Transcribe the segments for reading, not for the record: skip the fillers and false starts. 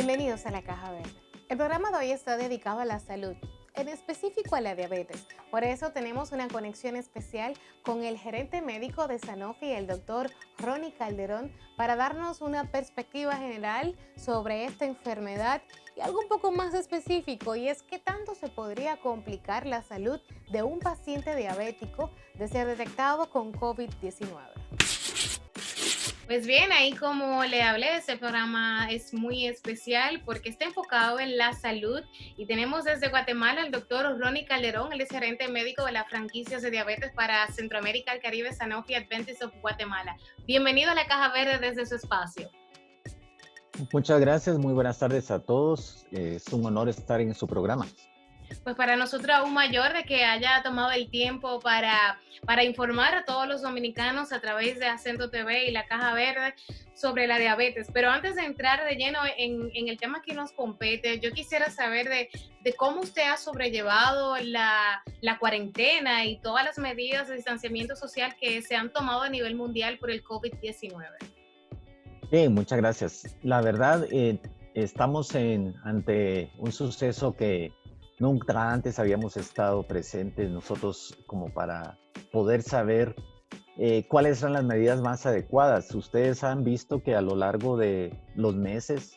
Bienvenidos a La Caja Verde. El programa de hoy está dedicado a la salud, en específico a la diabetes. Por eso tenemos una conexión especial con el gerente médico de Sanofi, el doctor Ronnie Calderón, para darnos una perspectiva general sobre esta enfermedad y algo un poco más específico, y es qué tanto se podría complicar la salud de un paciente diabético de ser detectado con COVID-19. Pues bien, ahí como le hablé, este programa es muy especial porque está enfocado en la salud y tenemos desde Guatemala al doctor Ronnie Calderón, él es gerente médico de la franquicia de diabetes para Centroamérica, el Caribe, Sanofi Adventist of Guatemala. Bienvenido a la Caja Verde desde su espacio. Muchas gracias, muy buenas tardes a todos. Es un honor estar en su programa. Pues para nosotros aún mayor de que haya tomado el tiempo para informar a todos los dominicanos a través de Acento TV y la Caja Verde sobre la diabetes. Pero antes de entrar de lleno en el tema que nos compete, yo quisiera saber de cómo usted ha sobrellevado la cuarentena y todas las medidas de distanciamiento social que se han tomado a nivel mundial por el COVID-19. Bien, muchas gracias. La verdad, estamos ante un suceso que nunca antes habíamos estado presentes nosotros como para poder saber cuáles son las medidas más adecuadas. Ustedes han visto que a lo largo de los meses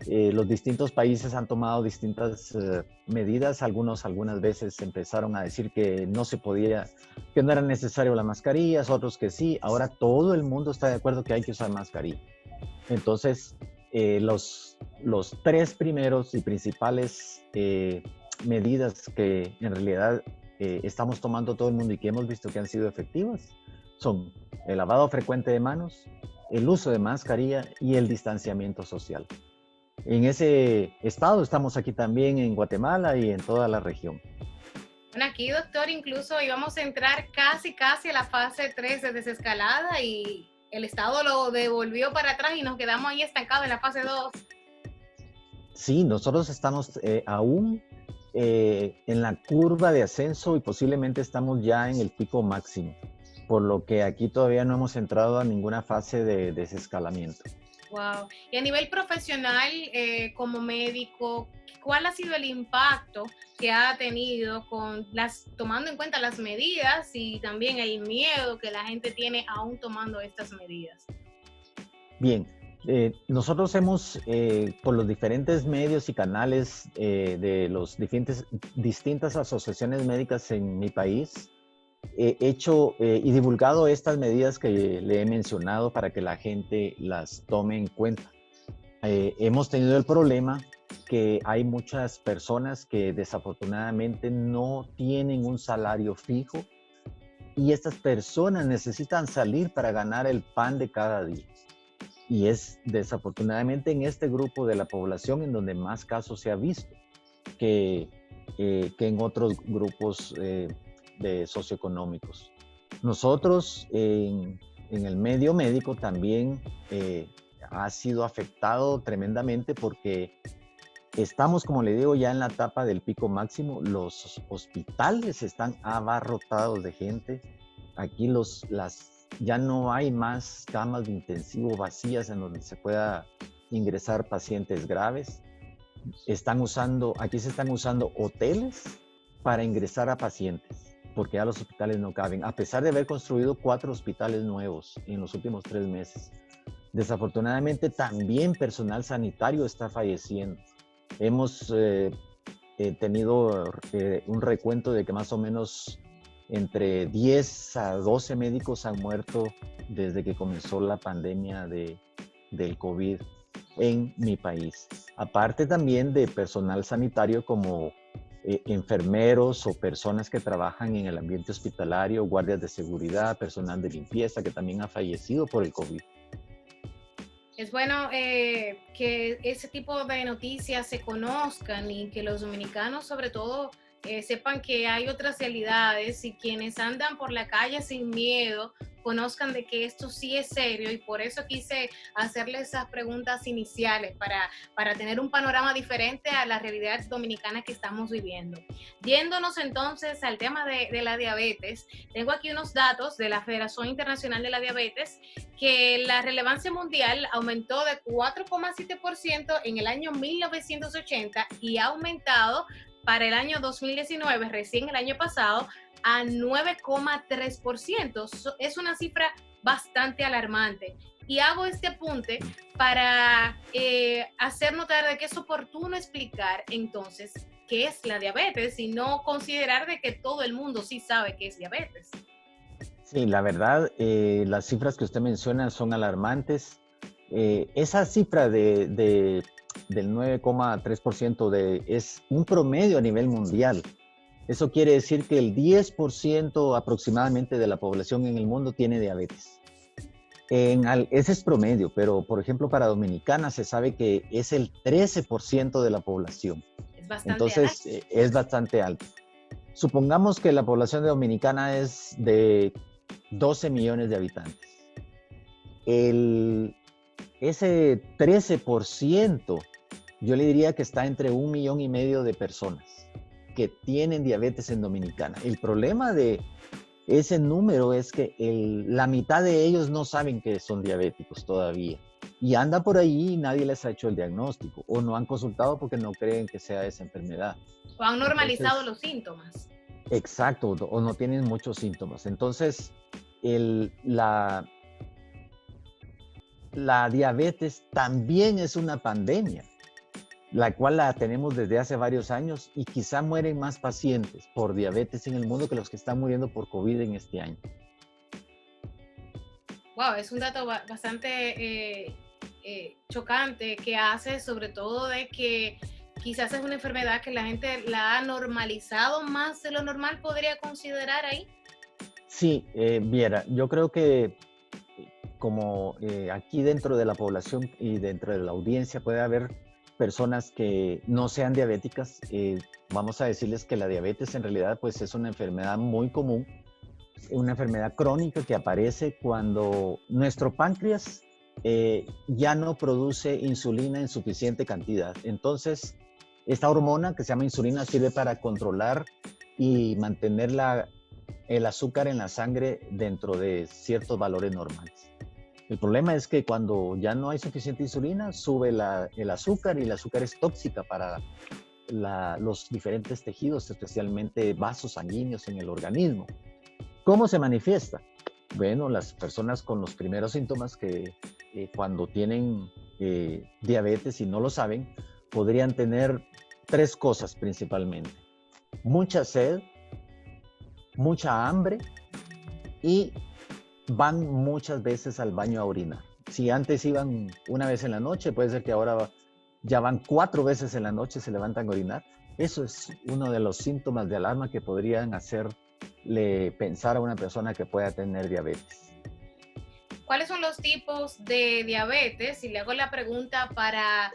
los distintos países han tomado distintas medidas. Algunas veces empezaron a decir que no se podía, que no era necesario las mascarillas, otros que sí. Ahora todo el mundo está de acuerdo que hay que usar mascarilla. Entonces, los tres primeros y principales medidas que en realidad estamos tomando todo el mundo y que hemos visto que han sido efectivas son el lavado frecuente de manos, el uso de mascarilla y el distanciamiento social. En ese estado estamos aquí también en Guatemala y en toda la región. Bueno, aquí, doctor, incluso íbamos a entrar casi a la fase 3 de desescalada y el Estado lo devolvió para atrás y nos quedamos ahí estancados en la fase 2. Sí, nosotros estamos aún en la curva de ascenso y posiblemente estamos ya en el pico máximo, por lo que aquí todavía no hemos entrado a ninguna fase de desescalamiento. Wow. Y a nivel profesional, como médico, ¿cuál ha sido el impacto que ha tenido tomando en cuenta las medidas y también el miedo que la gente tiene aún tomando estas medidas? Bien, nosotros hemos, por los diferentes medios y canales de las distintas asociaciones médicas en mi país, hecho y divulgado estas medidas que le he mencionado para que la gente las tome en cuenta. Hemos tenido el problema que hay muchas personas que desafortunadamente no tienen un salario fijo y estas personas necesitan salir para ganar el pan de cada día. Y es desafortunadamente en este grupo de la población en donde más casos se ha visto que en otros grupos socioeconómicos. Nosotros en el medio médico también ha sido afectado tremendamente porque estamos, como le digo, ya en la etapa del pico máximo. Los hospitales están abarrotados de gente. Aquí ya no hay más camas de intensivo vacías en donde se pueda ingresar pacientes graves. Aquí se están usando hoteles para ingresar a pacientes, porque ya los hospitales no caben, a pesar de haber construido 4 hospitales nuevos en los últimos 3 meses. Desafortunadamente también personal sanitario está falleciendo. Hemos tenido un recuento de que más o menos entre 10 a 12 médicos han muerto desde que comenzó la pandemia del COVID en mi país. Aparte también de personal sanitario como enfermeros o personas que trabajan en el ambiente hospitalario, guardias de seguridad, personal de limpieza que también ha fallecido por el COVID. Es bueno que ese tipo de noticias se conozcan y que los dominicanos sobre todo sepan que hay otras realidades y quienes andan por la calle sin miedo conozcan de que esto sí es serio, y por eso quise hacerle esas preguntas iniciales para tener un panorama diferente a la realidad dominicana que estamos viviendo. Yéndonos entonces al tema de la diabetes, tengo aquí unos datos de la Federación Internacional de la Diabetes, que la relevancia mundial aumentó de 4,7% en el año 1980 y ha aumentado para el año 2019, recién el año pasado, a 9,3%. Es una cifra bastante alarmante. Y hago este apunte para hacer notar de que es oportuno explicar entonces qué es la diabetes y no considerar de que todo el mundo sí sabe qué es diabetes. Sí, la verdad, las cifras que usted menciona son alarmantes. Esa cifra del 9,3% es un promedio a nivel mundial. Eso quiere decir que el 10% aproximadamente de la población en el mundo tiene diabetes. Ese es promedio, pero por ejemplo para Dominicana se sabe que es el 13% de la población. Es bastante alto. Entonces es bastante alto. Supongamos que la población de Dominicana es de 12 millones de habitantes. Ese 13%, yo le diría que está entre 1,5 millones de personas que tienen diabetes en Dominicana. El problema de ese número es que la mitad de ellos no saben que son diabéticos todavía. Y anda por ahí y nadie les ha hecho el diagnóstico o no han consultado porque no creen que sea esa enfermedad. O han normalizado Entonces, los síntomas. exacto, o no tienen muchos síntomas. Entonces, la diabetes también es una pandemia, la cual la tenemos desde hace varios años y quizá mueren más pacientes por diabetes en el mundo que los que están muriendo por COVID en este año. Wow, es un dato bastante chocante, que hace sobre todo de que quizás es una enfermedad que la gente la ha normalizado más de lo normal, podría considerar ahí. Sí, Viera, yo creo que como aquí dentro de la población y dentro de la audiencia puede haber personas que no sean diabéticas, vamos a decirles que la diabetes en realidad pues es una enfermedad muy común, una enfermedad crónica que aparece cuando nuestro páncreas ya no produce insulina en suficiente cantidad. Entonces, esta hormona que se llama insulina sirve para controlar y mantener el azúcar en la sangre dentro de ciertos valores normales. El problema es que cuando ya no hay suficiente insulina, sube el azúcar y el azúcar es tóxica para los diferentes tejidos, especialmente vasos sanguíneos en el organismo. ¿Cómo se manifiesta? Bueno, las personas con los primeros síntomas que cuando tienen diabetes y no lo saben, podrían tener 3 cosas principalmente. Mucha sed, mucha hambre y van muchas veces al baño a orinar. Si antes iban una vez en la noche, puede ser que ahora ya van 4 veces en la noche, se levantan a orinar. Eso es uno de los síntomas de alarma que podrían hacerle pensar a una persona que pueda tener diabetes. ¿Cuáles son los tipos de diabetes? Y le hago la pregunta para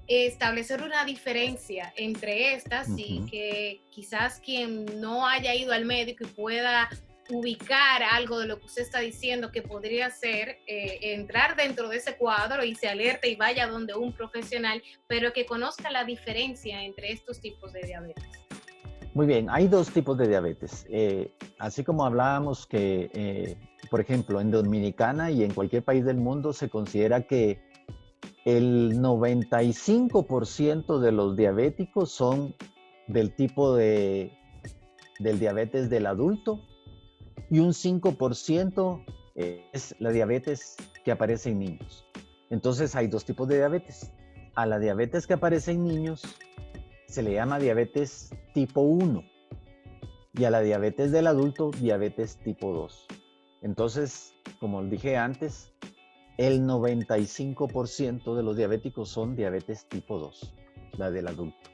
establecer una diferencia entre estas y que quizás quien no haya ido al médico y pueda ubicar algo de lo que usted está diciendo que podría ser entrar dentro de ese cuadro y se alerte y vaya donde un profesional, pero que conozca la diferencia entre estos tipos de diabetes. Muy bien, hay 2 tipos de diabetes. Así como hablábamos que, por ejemplo, en Dominicana y en cualquier país del mundo se considera que el 95% de los diabéticos son del tipo del diabetes del adulto y un 5% es la diabetes que aparece en niños. Entonces hay 2 tipos de diabetes. A la diabetes que aparece en niños se le llama diabetes tipo 1 y a la diabetes del adulto diabetes tipo 2. Entonces, como dije antes, el 95% de los diabéticos son diabetes tipo 2, la del adulto.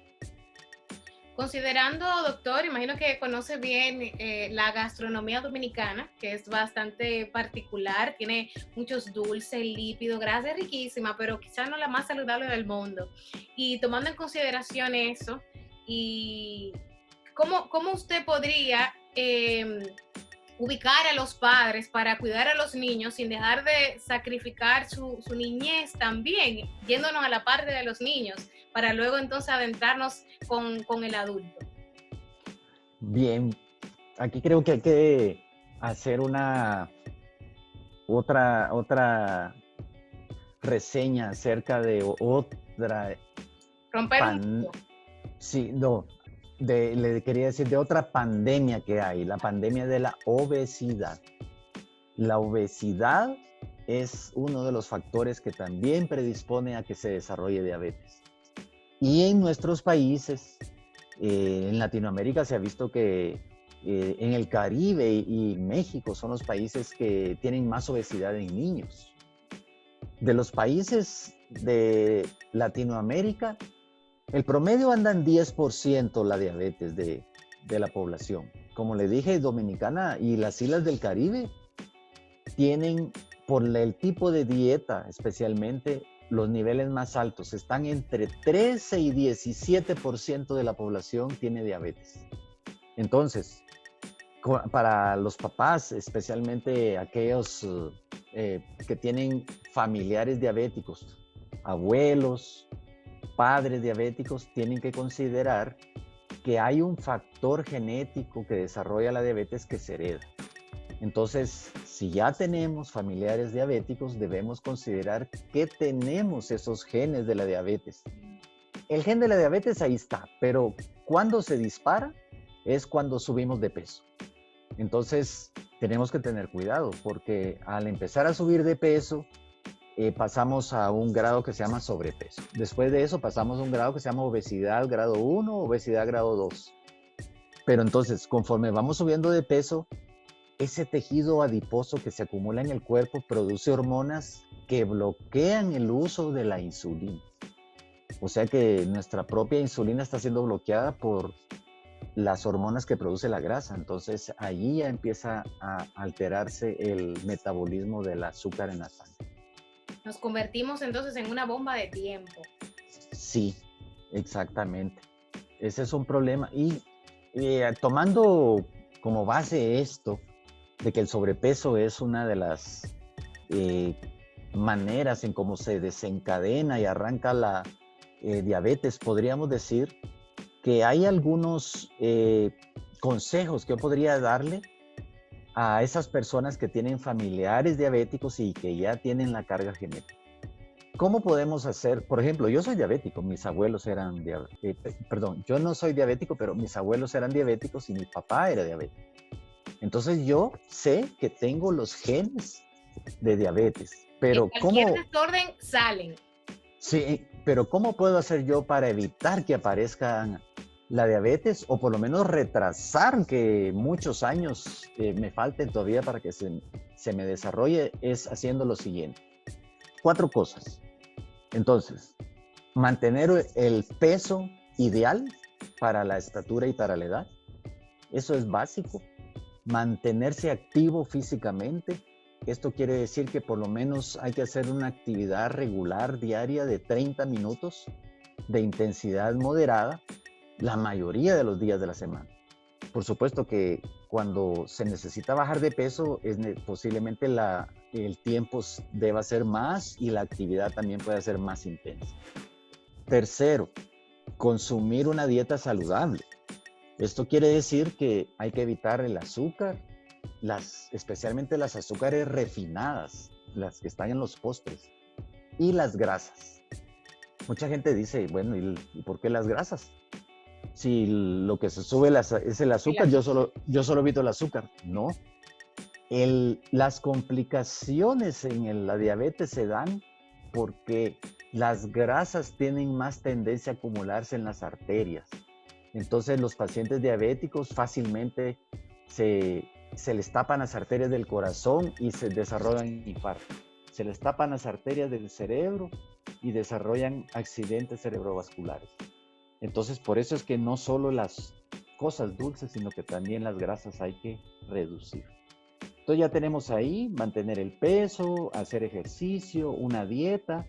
Considerando, doctor, imagino que conoce bien la gastronomía dominicana, que es bastante particular, tiene muchos dulces, lípidos, grasa, es riquísima, pero quizás no la más saludable del mundo. Y tomando en consideración eso, y ¿cómo usted podría ubicar a los padres para cuidar a los niños sin dejar de sacrificar su niñez también, yéndonos a la parte de los niños, para luego entonces adentrarnos con el adulto. Bien, aquí creo que hay que hacer otra reseña acerca de otra Romper un pan, mito. sí, no, le quería decir de otra pandemia que hay, la pandemia de la obesidad. La obesidad es uno de los factores que también predispone a que se desarrolle diabetes. Y en nuestros países, en Latinoamérica se ha visto que en el Caribe y México son los países que tienen más obesidad en niños. De los países de Latinoamérica, el promedio anda en 10% la diabetes de la población. Como le dije, Dominicana y las islas del Caribe tienen, por el tipo de dieta especialmente, los niveles más altos. Están entre 13 y 17% de la población tiene diabetes. Entonces, para los papás, especialmente aquellos que tienen familiares diabéticos, abuelos, padres diabéticos, tienen que considerar que hay un factor genético que desarrolla la diabetes que se hereda. Entonces, si ya tenemos familiares diabéticos, debemos considerar que tenemos esos genes de la diabetes. El gen de la diabetes ahí está, pero cuando se dispara es cuando subimos de peso. Entonces, tenemos que tener cuidado porque al empezar a subir de peso, pasamos a un grado que se llama sobrepeso. Después de eso pasamos a un grado que se llama obesidad grado 1, obesidad grado 2. Pero entonces, conforme vamos subiendo de peso, ese tejido adiposo que se acumula en el cuerpo produce hormonas que bloquean el uso de la insulina. O sea que nuestra propia insulina está siendo bloqueada por las hormonas que produce la grasa. Entonces allí ya empieza a alterarse el metabolismo del azúcar en la sangre. Nos convertimos entonces en una bomba de tiempo. Sí, exactamente. Ese es un problema. Y tomando como base esto, de que el sobrepeso es una de las maneras en cómo se desencadena y arranca la diabetes, podríamos decir que hay algunos consejos que yo podría darle a esas personas que tienen familiares diabéticos y que ya tienen la carga genética. ¿Cómo podemos hacer? Por ejemplo, yo soy diabético, mis abuelos eran perdón, yo no soy diabético, pero mis abuelos eran diabéticos y mi papá era diabético. Entonces yo sé que tengo los genes de diabetes, pero En cualquier desorden salen. Sí, pero ¿cómo puedo hacer yo para evitar que aparezca la diabetes o por lo menos retrasar que muchos años me falten todavía para que se me desarrolle? Es haciendo lo siguiente. 4 cosas. Entonces, mantener el peso ideal para la estatura y para la edad. Eso es básico. Mantenerse activo físicamente. Esto quiere decir que por lo menos hay que hacer una actividad regular diaria de 30 minutos de intensidad moderada la mayoría de los días de la semana. Por supuesto que cuando se necesita bajar de peso, posiblemente el tiempo deba ser más y la actividad también puede ser más intensa. Tercero, consumir una dieta saludable. Esto quiere decir que hay que evitar el azúcar, especialmente las azúcares refinadas, las que están en los postres, y las grasas. Mucha gente dice, bueno, ¿y por qué las grasas? Si lo que se sube es el azúcar, yo solo evito el azúcar. No. Las complicaciones en la diabetes se dan porque las grasas tienen más tendencia a acumularse en las arterias. Entonces los pacientes diabéticos fácilmente se les tapan las arterias del corazón y se desarrollan infartos. Se les tapan las arterias del cerebro y desarrollan accidentes cerebrovasculares. Entonces, por eso es que no solo las cosas dulces, sino que también las grasas hay que reducir. Entonces ya tenemos ahí mantener el peso, hacer ejercicio, una dieta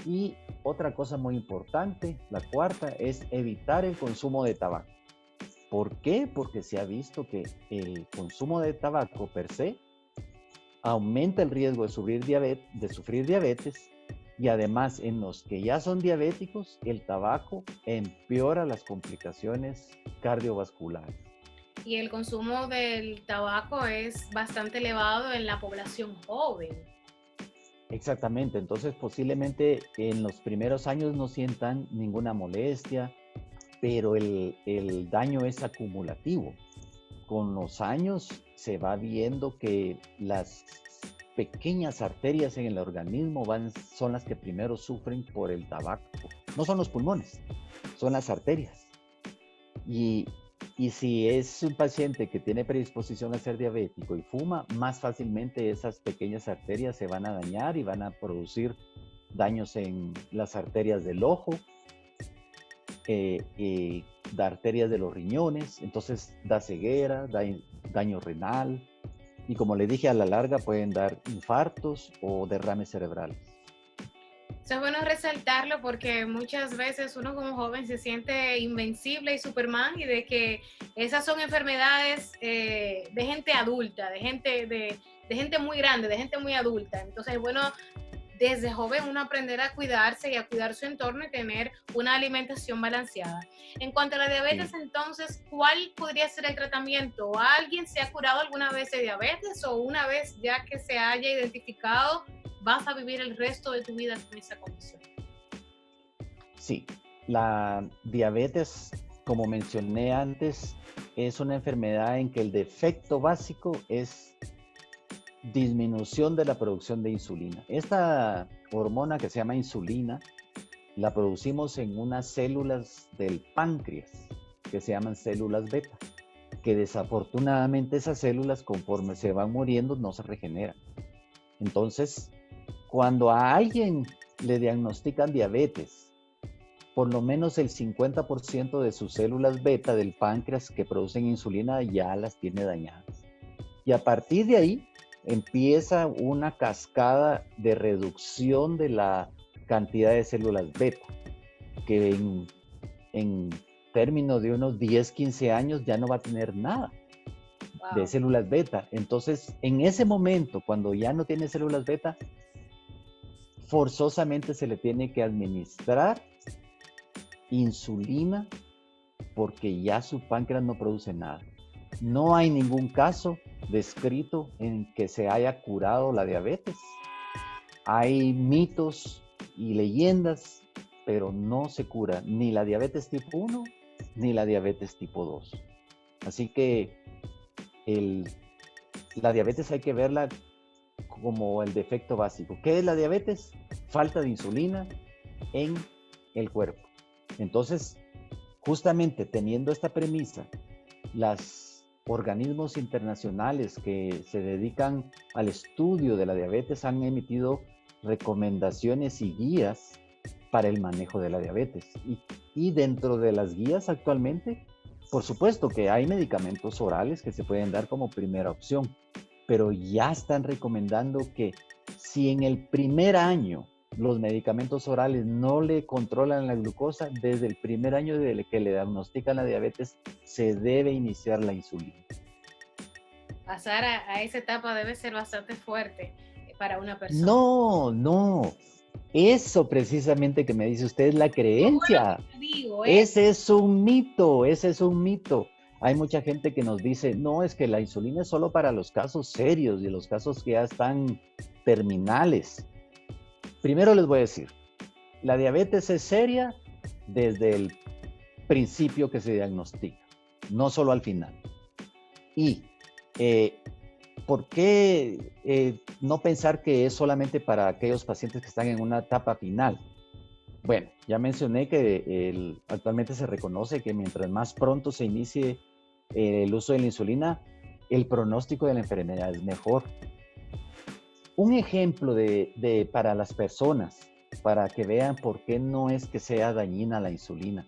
y otra cosa muy importante, la cuarta, es evitar el consumo de tabaco. ¿Por qué? Porque se ha visto que el consumo de tabaco per se aumenta el riesgo de sufrir diabetes, y además en los que ya son diabéticos, el tabaco empeora las complicaciones cardiovasculares. Y el consumo del tabaco es bastante elevado en la población joven. Exactamente, entonces posiblemente en los primeros años no sientan ninguna molestia, pero el daño es acumulativo. Con los años se va viendo que las pequeñas arterias en el organismo son las que primero sufren por el tabaco. No son los pulmones, son las arterias. Y, y si es un paciente que tiene predisposición a ser diabético y fuma, más fácilmente esas pequeñas arterias se van a dañar y van a producir daños en las arterias del ojo, arterias de los riñones, entonces da ceguera, da daño renal, y como le dije, a la larga pueden dar infartos o derrames cerebrales. Eso es bueno resaltarlo porque muchas veces uno como joven se siente invencible y Superman, y de que esas son enfermedades de gente adulta, de gente muy grande, de gente muy adulta. Entonces, bueno, desde joven uno aprender a cuidarse y a cuidar su entorno y tener una alimentación balanceada. En cuanto a la diabetes, Sí. entonces, ¿cuál podría ser el tratamiento? ¿Alguien se ha curado alguna vez de diabetes, o una vez ya que se haya identificado, vas a vivir el resto de tu vida con esa condición? Sí, la diabetes, como mencioné antes, es una enfermedad en que el defecto básico es disminución de la producción de insulina. Esta hormona que se llama insulina la producimos en unas células del páncreas que se llaman células beta, que desafortunadamente esas células, conforme se van muriendo, no se regeneran. Entonces, cuando a alguien le diagnostican diabetes, por lo menos el 50% de sus células beta del páncreas que producen insulina ya las tiene dañadas. Y a partir de ahí empieza una cascada de reducción de la cantidad de células beta, que en términos de unos 10, 15 años ya no va a tener nada de Wow. células beta. Entonces, en ese momento, cuando ya no tiene células beta, forzosamente se le tiene que administrar insulina porque ya su páncreas no produce nada. No hay ningún caso descrito en que se haya curado la diabetes. Hay mitos y leyendas, pero no se cura ni la diabetes tipo 1 ni la diabetes tipo 2. Así que la diabetes hay que verla como el defecto básico. ¿Qué es la diabetes? Falta de insulina en el cuerpo. Entonces, justamente teniendo esta premisa, los organismos internacionales que se dedican al estudio de la diabetes han emitido recomendaciones y guías para el manejo de la diabetes. Y dentro de las guías actualmente, por supuesto que hay medicamentos orales que se pueden dar como primera opción, pero ya están recomendando que si en el primer año los medicamentos orales no le controlan la glucosa, desde el primer año de que le diagnostican la diabetes, se debe iniciar la insulina. Pasar a esa etapa debe ser bastante fuerte para una persona. No, no. Eso precisamente que me dice usted es la Lo bueno creencia. que te digo, ¿eh? Ese es un mito, ese es un mito. Hay mucha gente que nos dice, no, es que la insulina es solo para los casos serios y los casos que ya están terminales. Primero les voy a decir, la diabetes es seria desde el principio que se diagnostica, no solo al final. Y ¿por qué no pensar que es solamente para aquellos pacientes que están en una etapa final? Bueno, ya mencioné que actualmente se reconoce que mientras más pronto se inicie el uso de la insulina, el pronóstico de la enfermedad es mejor. Un ejemplo para las personas, para que vean por qué no es que sea dañina la insulina.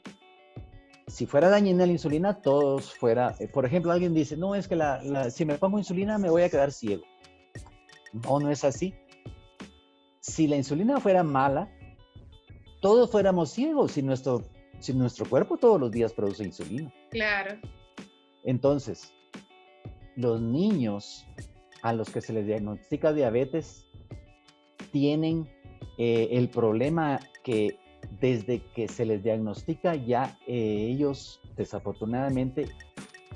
Si fuera dañina la insulina, todos fuera, por ejemplo, alguien dice, no, es que si me pongo insulina me voy a quedar ciego. No, no es así. Si la insulina fuera mala, todos fuéramos ciegos si nuestro cuerpo todos los días produce insulina. Claro. Entonces, los niños a los que se les diagnostica diabetes tienen el problema que desde que se les diagnostica ya ellos desafortunadamente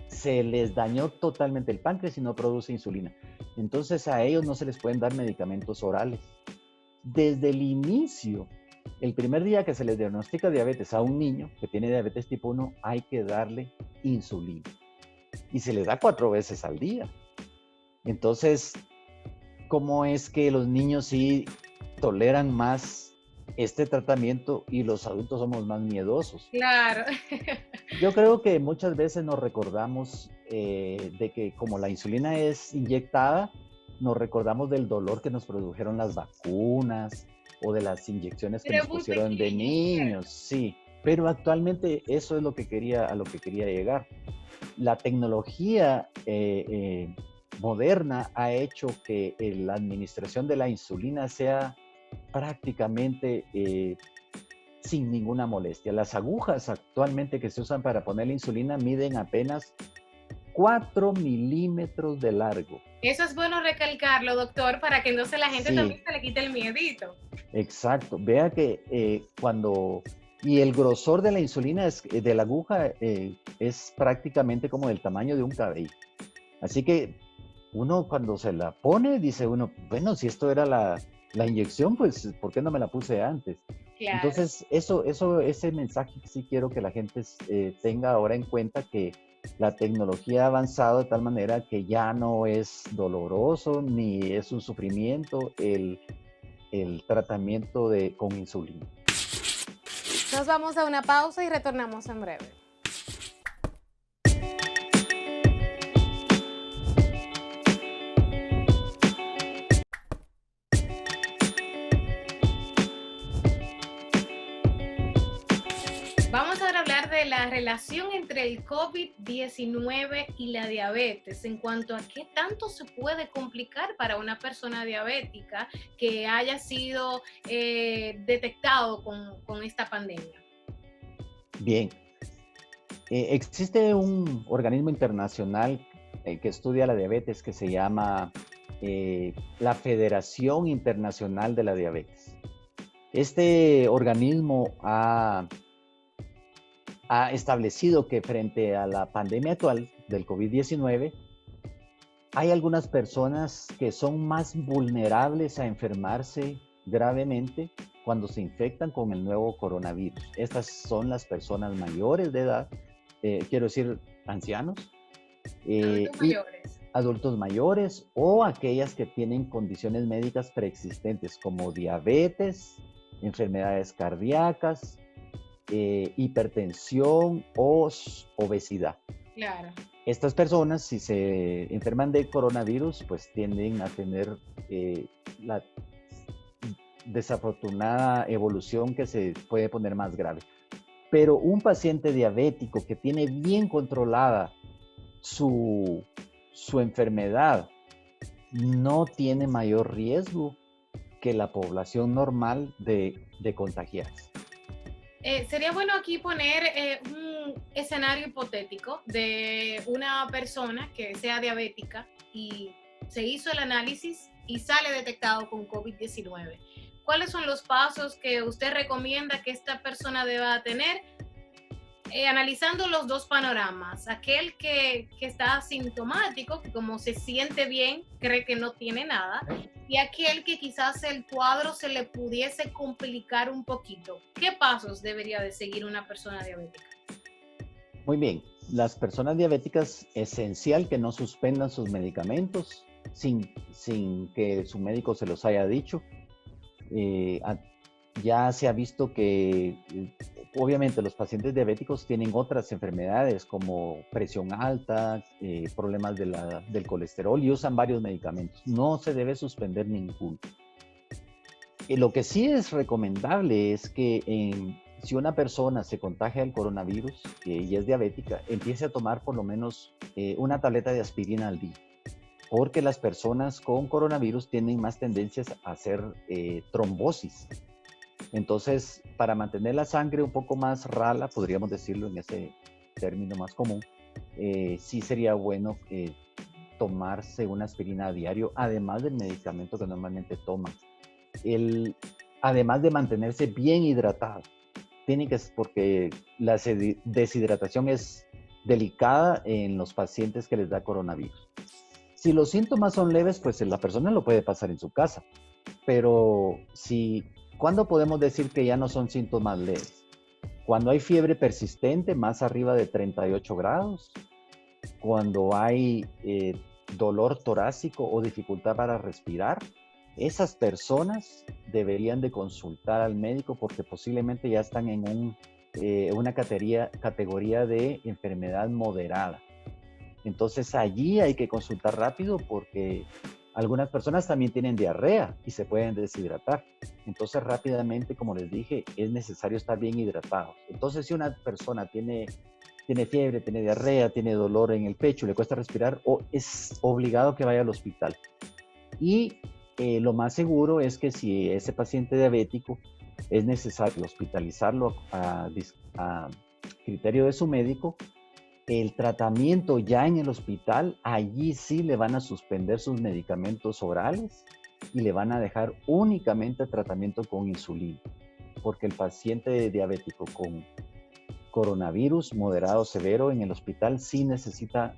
se les dañó totalmente el páncreas y no produce insulina. Entonces a ellos no se les pueden dar medicamentos orales. Desde el inicio, el primer día que se les diagnostica diabetes a un niño que tiene diabetes tipo 1, hay que darle insulina. Y se les da 4 veces al día. Entonces, ¿cómo es que los niños sí toleran más este tratamiento y los adultos somos más miedosos? Claro. Yo creo que muchas veces nos recordamos de que como la insulina es inyectada, nos recordamos del dolor que nos produjeron las vacunas o de las inyecciones que Pero nos es muy pusieron de pequeño, niños, ¿cierto? sí. Pero actualmente eso es a lo que quería llegar. La tecnología moderna ha hecho que la administración de la insulina sea prácticamente sin ninguna molestia. Las agujas actualmente que se usan para poner la insulina miden apenas 4 milímetros de largo. Eso es bueno recalcarlo, doctor, para que entonces la gente también Sí, se le quite el miedito. exacto. Vea que y el grosor de la insulina de la aguja es prácticamente como del tamaño de un cabello. Así que uno cuando se la pone, dice uno, bueno, si esto era la inyección, pues ¿por qué no me la puse antes? Claro. Entonces, ese mensaje sí quiero que la gente tenga ahora en cuenta que la tecnología ha avanzado de tal manera que ya no es doloroso ni es un sufrimiento el tratamiento con insulina. Nos vamos a una pausa y retornamos en breve. Vamos ahora a hablar de la relación entre el COVID-19 y la diabetes, en cuanto a qué tanto se puede complicar para una persona diabética que haya sido detectado con esta pandemia. Bien, existe un organismo internacional que estudia la diabetes que se llama la Federación Internacional de la Diabetes. Este organismo ha establecido que frente a la pandemia actual del COVID-19, hay algunas personas que son más vulnerables a enfermarse gravemente cuando se infectan con el nuevo coronavirus. Estas son las personas mayores de edad, quiero decir ancianos, Adultos y mayores. adultos mayores o aquellas que tienen condiciones médicas preexistentes como diabetes, enfermedades cardíacas, hipertensión o obesidad. Claro. Estas personas, si se enferman de coronavirus, pues tienden a tener la desafortunada evolución que se puede poner más grave. Pero un paciente diabético que tiene bien controlada su, su enfermedad no tiene mayor riesgo que la población normal de contagiarse. Sería bueno aquí poner un escenario hipotético de una persona que sea diabética y se hizo el análisis y sale detectado con COVID-19. ¿Cuáles son los pasos que usted recomienda que esta persona deba tener? Analizando los dos panoramas, aquel que está asintomático, que como se siente bien, cree que no tiene nada, y aquel que quizás el cuadro se le pudiese complicar un poquito. ¿Qué pasos debería de seguir una persona diabética? Muy bien, las personas diabéticas, esencial que no suspendan sus medicamentos sin que su médico se los haya dicho. Eh, a- ya se ha visto que obviamente los pacientes diabéticos tienen otras enfermedades como presión alta, problemas del colesterol y usan varios medicamentos. No se debe suspender ninguno. Lo que sí es recomendable es que si una persona se contagia del coronavirus y es diabética, empiece a tomar por lo menos una tableta de aspirina al día, porque las personas con coronavirus tienen más tendencias a hacer trombosis. Entonces, para mantener la sangre un poco más rala, podríamos decirlo en ese término más común, sí sería bueno tomarse una aspirina a diario, además del medicamento que normalmente toman. Además de mantenerse bien hidratado, porque la deshidratación es delicada en los pacientes que les da coronavirus. Si los síntomas son leves, pues la persona lo puede pasar en su casa. Pero ¿cuándo podemos decir que ya no son síntomas leves? Cuando hay fiebre persistente más arriba de 38 grados, cuando hay dolor torácico o dificultad para respirar, esas personas deberían de consultar al médico porque posiblemente ya están en una categoría de enfermedad moderada. Entonces allí hay que consultar rápido porque algunas personas también tienen diarrea y se pueden deshidratar. Entonces rápidamente, como les dije, es necesario estar bien hidratados. Entonces si una persona tiene fiebre, tiene diarrea, tiene dolor en el pecho, le cuesta respirar, o es obligado que vaya al hospital. Y lo más seguro es que si ese paciente diabético es necesario hospitalizarlo a criterio de su médico, el tratamiento ya en el hospital, allí sí le van a suspender sus medicamentos orales y le van a dejar únicamente tratamiento con insulina, porque el paciente diabético con coronavirus moderado severo en el hospital sí necesita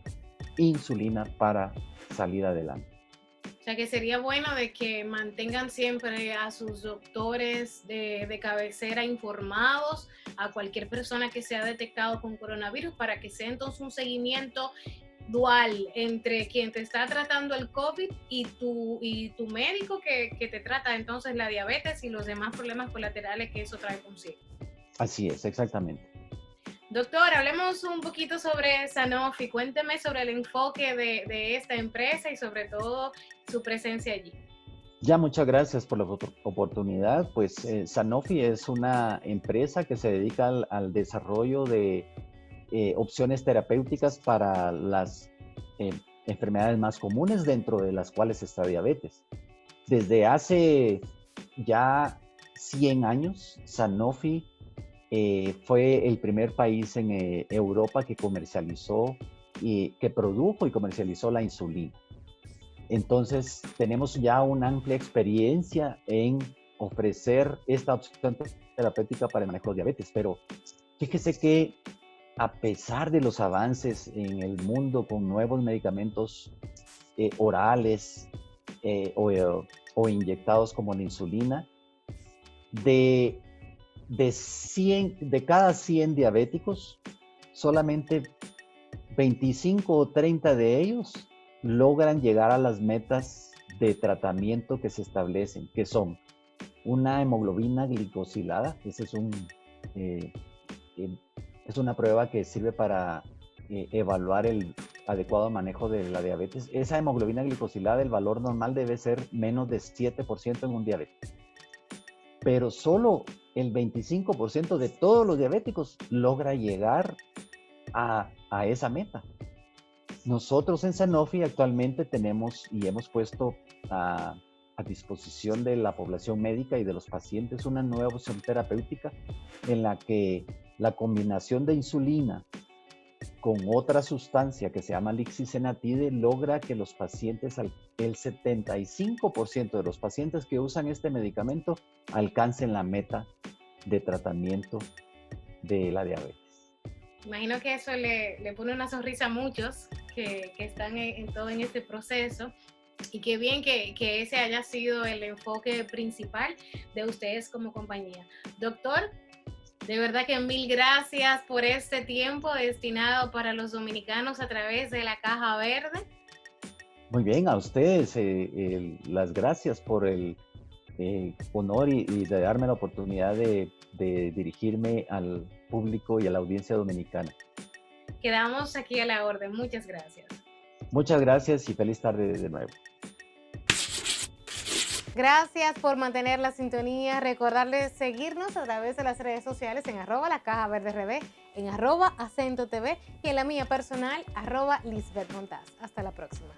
insulina para salir adelante. O sea que sería bueno de que mantengan siempre a sus doctores de cabecera informados, a cualquier persona que sea detectado con coronavirus, para que sea entonces un seguimiento dual entre quien te está tratando el COVID y tu médico que te trata entonces la diabetes y los demás problemas colaterales que eso trae consigo. Así es, exactamente. Doctor, hablemos un poquito sobre Sanofi. Cuénteme sobre el enfoque de esta empresa y sobre todo su presencia allí. Ya, muchas gracias por la oportunidad. Pues Sanofi es una empresa que se dedica al desarrollo de opciones terapéuticas para las enfermedades más comunes, dentro de las cuales está diabetes. Desde hace ya 100 años, Sanofi fue el primer país en Europa que comercializó y que produjo y comercializó la insulina. Entonces, tenemos ya una amplia experiencia en ofrecer esta opción terapéutica para el manejo de diabetes, pero fíjese que a pesar de los avances en el mundo con nuevos medicamentos orales o inyectados como la insulina, de cada 100 diabéticos, solamente 25 o 30 de ellos logran llegar a las metas de tratamiento que se establecen, que son una hemoglobina glicosilada. Ese es una prueba que sirve para evaluar el adecuado manejo de la diabetes. Esa hemoglobina glicosilada, el valor normal debe ser menos de 7% en un diabético. Pero solo el 25% de todos los diabéticos logra llegar a esa meta. Nosotros en Sanofi actualmente tenemos y hemos puesto a disposición de la población médica y de los pacientes una nueva opción terapéutica en la que la combinación de insulina con otra sustancia que se llama lixisenatide logra que los pacientes, el 75% de los pacientes que usan este medicamento alcancen la meta de tratamiento de la diabetes. Imagino que eso le pone una sonrisa a muchos que están todo en este proceso, y qué bien que ese haya sido el enfoque principal de ustedes como compañía. Doctor, de verdad que mil gracias por este tiempo destinado para los dominicanos a través de la Caja Verde. Muy bien, a ustedes las gracias por el honor y de darme la oportunidad de dirigirme al público y a la audiencia dominicana. Quedamos aquí a la orden. Muchas gracias. Muchas gracias y feliz tarde de nuevo. Gracias por mantener la sintonía. Recordarles seguirnos a través de las redes sociales en @lacajaverderd, en @acentotv y en la mía personal @lisbethmontaz. Hasta la próxima.